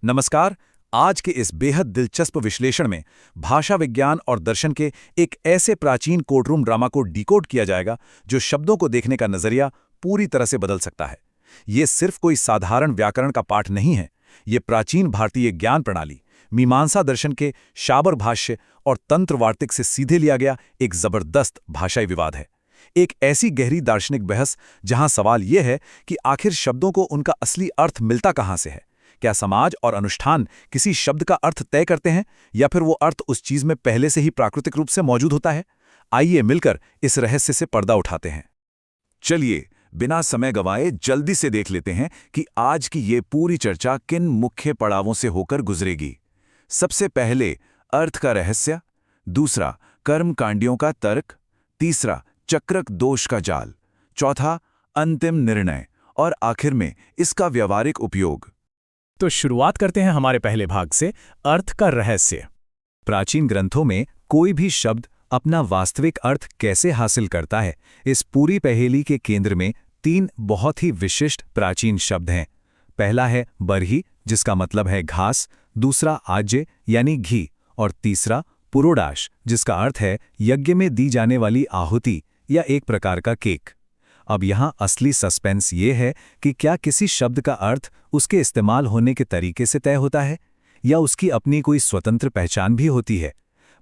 नमस्कार। आज के इस बेहद दिलचस्प विश्लेषण में भाषा विज्ञान और दर्शन के एक ऐसे प्राचीन कोर्टरूम ड्रामा को डिकोड किया जाएगा जो शब्दों को देखने का नजरिया पूरी तरह से बदल सकता है। ये सिर्फ कोई साधारण व्याकरण का पाठ नहीं है, ये प्राचीन भारतीय ज्ञान प्रणाली, मीमांसा दर्शन के शाबर भाष्य और तंत्र वार्तिक से सीधे लिया गया एक जबरदस्त भाषाई विवाद है। एक ऐसी गहरी दार्शनिक बहस जहां सवाल यह है कि आखिर शब्दों को उनका असली अर्थ मिलता कहां से है। क्या समाज और अनुष्ठान किसी शब्द का अर्थ तय करते हैं या फिर वो अर्थ उस चीज में पहले से ही प्राकृतिक रूप से मौजूद होता है? आइए मिलकर इस रहस्य से पर्दा उठाते हैं। चलिए बिना समय गंवाए जल्दी से देख लेते हैं कि आज की ये पूरी चर्चा किन मुख्य पड़ावों से होकर गुजरेगी। सबसे पहले अर्थ का रहस्य, दूसरा कर्मकांडियों का तर्क, तीसरा चक्रक दोष का जाल, चौथा अंतिम निर्णय और आखिर में इसका व्यावहारिक उपयोग। तो शुरुआत करते हैं हमारे पहले भाग से, अर्थ का रहस्य। प्राचीन ग्रंथों में कोई भी शब्द अपना वास्तविक अर्थ कैसे हासिल करता है, इस पूरी पहेली के केंद्र में तीन बहुत ही विशिष्ट प्राचीन शब्द हैं। पहला है बरही, जिसका मतलब है घास, दूसरा आज्य यानी घी और तीसरा पुरोडाश, जिसका अर्थ है यज्ञ में दी जाने वाली आहुति या एक प्रकार का केक। अब यहाँ असली सस्पेंस ये है कि क्या किसी शब्द का अर्थ उसके इस्तेमाल होने के तरीके से तय होता है या उसकी अपनी कोई स्वतंत्र पहचान भी होती है।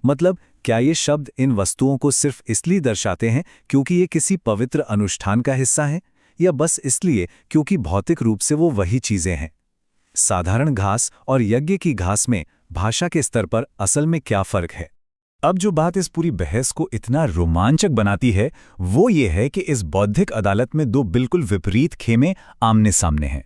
मतलब क्या ये शब्द इन वस्तुओं को सिर्फ इसलिए दर्शाते हैं क्योंकि ये किसी पवित्र अनुष्ठान का हिस्सा हैं, या बस इसलिए क्योंकि भौतिक रूप से वो वही चीजें हैं। साधारण घास और यज्ञ की घास में भाषा के स्तर पर असल में क्या फर्क है? अब जो बात इस पूरी बहस को इतना रोमांचक बनाती है वो ये है कि इस बौद्धिक अदालत में दो बिल्कुल विपरीत खेमे आमने सामने हैं।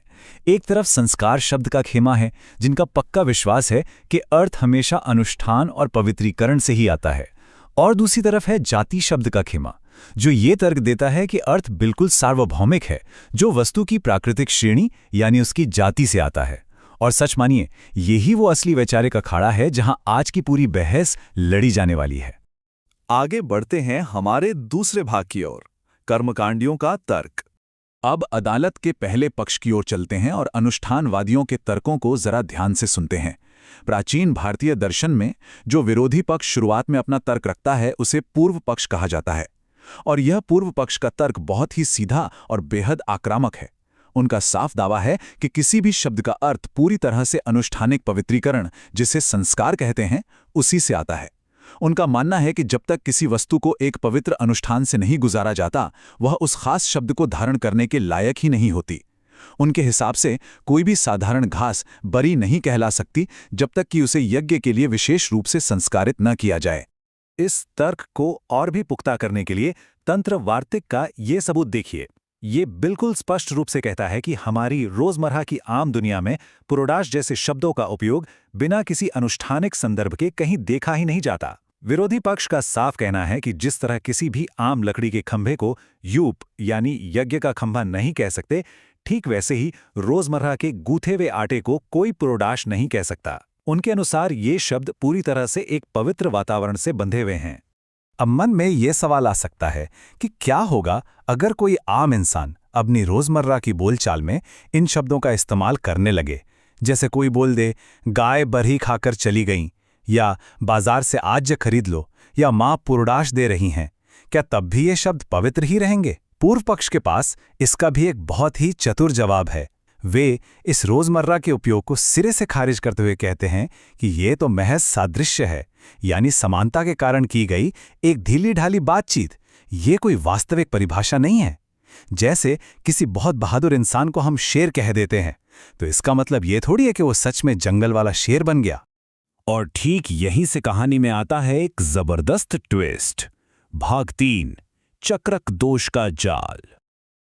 एक तरफ संस्कार शब्द का खेमा है, जिनका पक्का विश्वास है कि अर्थ हमेशा अनुष्ठान और पवित्रीकरण से ही आता है, और दूसरी तरफ है जाति शब्द का खेमा, जो ये तर्क देता है कि अर्थ बिल्कुल सार्वभौमिक है, जो वस्तु की प्राकृतिक श्रेणी यानी उसकी जाति से आता है। और सच मानिए, यही वो असली वैचारिक अखाड़ा है जहां आज की पूरी बहस लड़ी जाने वाली है। आगे बढ़ते हैं हमारे दूसरे भाग की ओर, कर्मकांडियों का तर्क। अब अदालत के पहले पक्ष की ओर चलते हैं और अनुष्ठानवादियों के तर्कों को जरा ध्यान से सुनते हैं। प्राचीन भारतीय दर्शन में जो विरोधी पक्ष शुरुआत में अपना तर्क रखता है उसे पूर्व पक्ष कहा जाता है, और यह पूर्व पक्ष का तर्क बहुत ही सीधा और बेहद आक्रामक है। उनका साफ दावा है कि किसी भी शब्द का अर्थ पूरी तरह से अनुष्ठानिक पवित्रीकरण, जिसे संस्कार कहते हैं, उसी से आता है। उनका मानना है कि जब तक किसी वस्तु को एक पवित्र अनुष्ठान से नहीं गुजारा जाता, वह उस खास शब्द को धारण करने के लायक ही नहीं होती। उनके हिसाब से कोई भी साधारण घास बरी नहीं कहला सकती जब तक कि उसे यज्ञ के लिए विशेष रूप से संस्कारित न किया जाए। इस तर्क को और भी पुख्ता करने के लिए तंत्र वार्तिक का ये सबूत देखिए। ये बिल्कुल स्पष्ट रूप से कहता है कि हमारी रोजमर्रा की आम दुनिया में पुरोडाश जैसे शब्दों का उपयोग बिना किसी अनुष्ठानिक संदर्भ के कहीं देखा ही नहीं जाता। विरोधी पक्ष का साफ कहना है कि जिस तरह किसी भी आम लकड़ी के खंभे को यूप यानी यज्ञ का खंभा नहीं कह सकते, ठीक वैसे ही रोजमर्रा के गूथे हुए आटे को कोई पुरोडाश नहीं कह सकता। उनके अनुसार ये शब्द पूरी तरह से एक पवित्र वातावरण से बंधे हुए हैं। अब मन में ये सवाल आ सकता है कि क्या होगा अगर कोई आम इंसान अपनी रोजमर्रा की बोलचाल में इन शब्दों का इस्तेमाल करने लगे। जैसे कोई बोल दे, गाय बरही खाकर चली गईं, या बाजार से आज्य खरीद लो, या माँ पुरोडाश दे रही हैं। क्या तब भी ये शब्द पवित्र ही रहेंगे? पूर्व पक्ष के पास इसका भी एक बहुत ही चतुर जवाब है। वे इस रोजमर्रा के उपयोग को सिरे से खारिज करते हुए कहते हैं कि ये तो महज सादृश्य है, यानी समानता के कारण की गई एक ढीली ढाली बातचीत। ये कोई वास्तविक परिभाषा नहीं है। जैसे किसी बहुत बहादुर इंसान को हम शेर कह देते हैं, तो इसका मतलब ये थोड़ी है कि वो सच में जंगल वाला शेर बन गया। और ठीक यहीं से कहानी में आता है एक जबरदस्त ट्विस्ट। भाग 3, चक्रक दोष का जाल।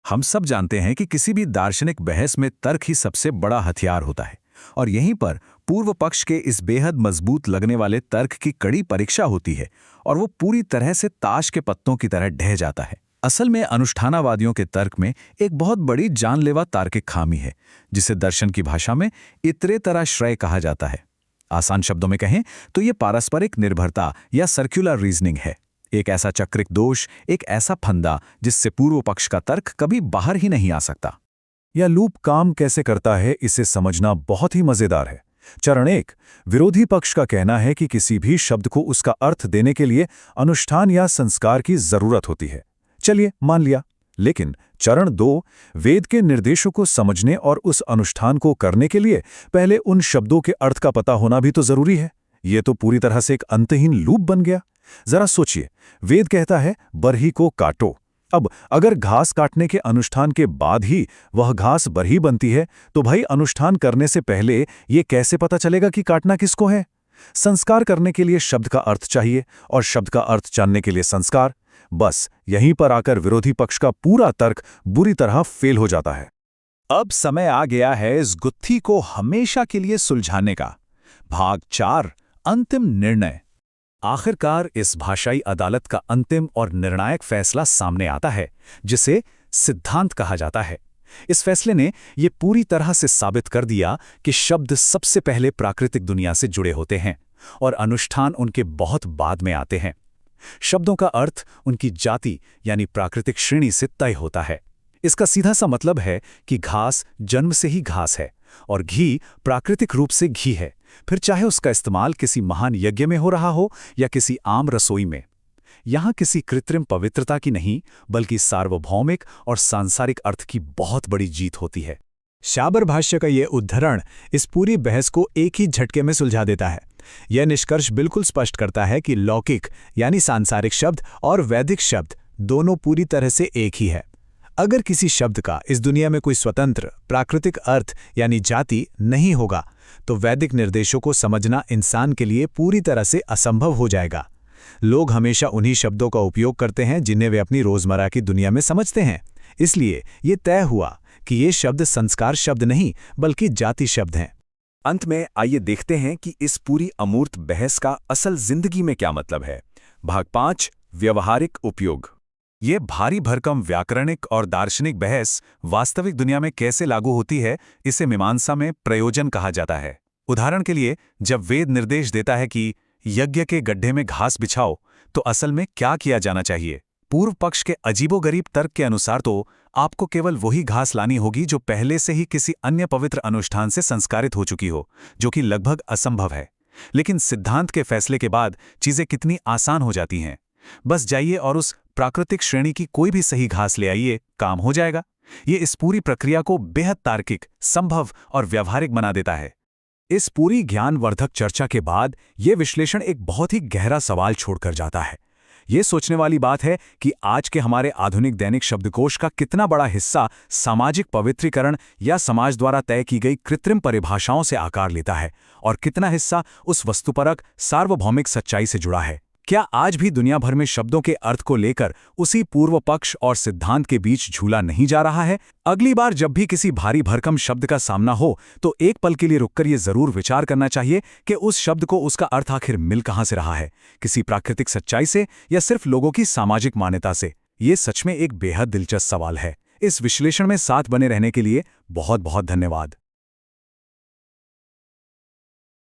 हम सब जानते हैं कि किसी भी दार्शनिक बहस में तर्क ही सबसे बड़ा हथियार होता है, और यहीं पर पूर्व पक्ष के इस बेहद मजबूत लगने वाले तर्क की कड़ी परीक्षा होती है, और वो पूरी तरह से ताश के पत्तों की तरह ढह जाता है। असल में अनुष्ठानवादियों के तर्क में एक बहुत बड़ी जानलेवा तार्किक खामी है, जिसे दर्शन की भाषा में इतरेतराश्रय कहा जाता है। आसान शब्दों में कहें तो ये पारस्परिक निर्भरता या सर्कुलर रीजनिंग है। एक ऐसा चक्रिक दोष, एक ऐसा फंदा जिससे पूर्व पक्ष का तर्क कभी बाहर ही नहीं आ सकता। यह लूप काम कैसे करता है, इसे समझना बहुत ही मजेदार है। चरण 1, विरोधी पक्ष का कहना है कि किसी भी शब्द को उसका अर्थ देने के लिए अनुष्ठान या संस्कार की जरूरत होती है। चलिए, मान लिया। लेकिन चरण 2, वेद के निर्देशों को समझने और उस अनुष्ठान को करने के लिए पहले उन शब्दों के अर्थ का पता होना भी तो जरूरी है। ये तो पूरी तरह से एक अंतहीन लूप बन गया। जरा सोचिए, वेद कहता है बरही को काटो। अब अगर घास काटने के अनुष्ठान के बाद ही वह घास बरही बनती है, तो भाई अनुष्ठान करने से पहले ये कैसे पता चलेगा कि काटना किसको है? संस्कार करने के लिए शब्द का अर्थ चाहिए और शब्द का अर्थ जानने के लिए संस्कार। बस यहीं पर आकर विरोधी पक्ष का पूरा तर्क बुरी तरह फेल हो जाता है। अब समय आ गया है इस गुत्थी को हमेशा के लिए सुलझाने का। भाग 4, अंतिम निर्णय। आखिरकार इस भाषाई अदालत का अंतिम और निर्णायक फैसला सामने आता है, जिसे सिद्धांत कहा जाता है। इस फैसले ने यह पूरी तरह से साबित कर दिया कि शब्द सबसे पहले प्राकृतिक दुनिया से जुड़े होते हैं और अनुष्ठान उनके बहुत बाद में आते हैं। शब्दों का अर्थ उनकी जाति यानी प्राकृतिक श्रेणी से तय होता है। इसका सीधा सा मतलब है कि घास जन्म से ही घास है और घी प्राकृतिक रूप से घी है, फिर चाहे उसका इस्तेमाल किसी महान यज्ञ में हो रहा हो या किसी आम रसोई में। यहां किसी कृत्रिम पवित्रता की नहीं, बल्कि सार्वभौमिक और सांसारिक अर्थ की बहुत बड़ी जीत होती है। शाबर भाष्य का यह उद्धरण इस पूरी बहस को एक ही झटके में सुलझा देता है। यह निष्कर्ष बिल्कुल स्पष्ट करता है कि लौकिक यानी सांसारिक शब्द और वैदिक शब्द दोनों पूरी तरह से एक ही है। अगर किसी शब्द का इस दुनिया में कोई स्वतंत्र प्राकृतिक अर्थ यानी जाति नहीं होगा, तो वैदिक निर्देशों को समझना इंसान के लिए पूरी तरह से असंभव हो जाएगा। लोग हमेशा उन्हीं शब्दों का उपयोग करते हैं जिन्हें वे अपनी रोजमर्रा की दुनिया में समझते हैं। इसलिए ये तय हुआ कि ये शब्द संस्कार शब्द नहीं, बल्कि जाति शब्द हैं। अंत में आइए देखते हैं कि इस पूरी अमूर्त बहस का असल जिंदगी में क्या मतलब है। भाग 5, व्यवहारिक उपयोग। ये भारी भरकम व्याकरणिक और दार्शनिक बहस वास्तविक दुनिया में कैसे लागू होती है, इसे मीमांसा में प्रयोजन कहा जाता है। उदाहरण के लिए, जब वेद निर्देश देता है कि यज्ञ के गड्ढे में घास बिछाओ, तो असल में क्या किया जाना चाहिए? पूर्व पक्ष के अजीबोगरीब तर्क के अनुसार तो आपको केवल वही घास लानी होगी जो पहले से ही किसी अन्य पवित्र अनुष्ठान से संस्कारित हो चुकी हो, जो कि लगभग असंभव है। लेकिन सिद्धांत के फैसले के बाद चीजें कितनी आसान हो जाती हैं। बस जाइए और उस प्राकृतिक श्रेणी की कोई भी सही घास ले आइए, काम हो जाएगा। ये इस पूरी प्रक्रिया को बेहद तार्किक, संभव और व्यावहारिक बना देता है। इस पूरी ज्ञानवर्धक चर्चा के बाद यह विश्लेषण एक बहुत ही गहरा सवाल छोड़कर जाता है। ये सोचने वाली बात है कि आज के हमारे आधुनिक दैनिक शब्दकोश का कितना बड़ा हिस्सा सामाजिक पवित्रीकरण या समाज द्वारा तय की गई कृत्रिम परिभाषाओं से आकार लेता है और कितना हिस्सा उस वस्तुपरक सार्वभौमिक सच्चाई से जुड़ा है। क्या आज भी दुनिया भर में शब्दों के अर्थ को लेकर उसी पूर्व पक्ष और सिद्धांत के बीच झूला नहीं जा रहा है? अगली बार जब भी किसी भारी भरकम शब्द का सामना हो, तो एक पल के लिए रुककर ये जरूर विचार करना चाहिए कि उस शब्द को उसका अर्थ आखिर मिल कहां से रहा है, किसी प्राकृतिक सच्चाई से या सिर्फ लोगों की सामाजिक मान्यता से। ये सच में एक बेहद दिलचस्प सवाल है। इस विश्लेषण में साथ बने रहने के लिए बहुत बहुत धन्यवाद।